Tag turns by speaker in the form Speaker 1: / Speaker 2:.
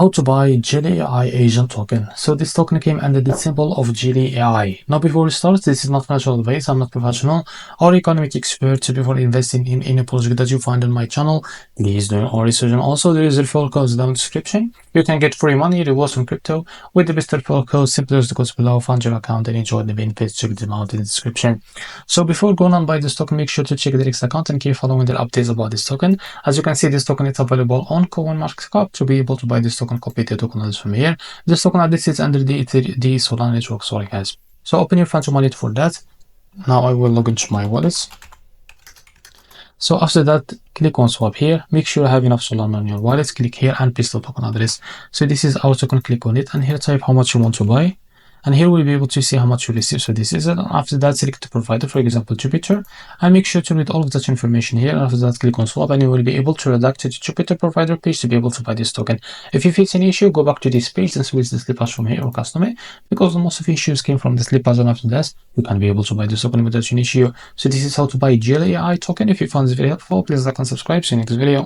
Speaker 1: How to buy JELLYAI agent token. So this token came under the symbol of JELLYAI. Now before we start, this is not financial advice. I'm not professional or economic expert. Before investing in any project that you find on my channel, please do your own research. And also there is a referral code down in the description. You can get free money rewards from crypto with the best referral code. Simply use the codes below, fund your account and enjoy the benefits. Check them out in the description. So before going on buy this token, make sure to check the X account and keep following the updates about this token. As you can see, this token is available on COINEX. To be able to buy this token, copy the token address from here. This token address is under the Solana network. Sorry guys. So open your Phantom wallet for that. Now I will log into my wallets. So after that, click on swap here. Make sure you have enough Solana on your wallet. Click here and paste the token address. So this is our token. Click on it and here type how much you want to buy. And here we'll be able to see how much you receive. So this is it. After that, select the provider, for example, Jupiter, and make sure to read all of that information here. After that, click on swap, and you will be able to redirect to the Jupiter provider page to be able to buy this token. If you face any issue, go back to this page and switch the slippage from here or custom it, because most of the issues came from the slippage, and after that, you can be able to buy this token without any issue. So this is how to buy JELLYAI token. If you found this very helpful, please like and subscribe. See you next video.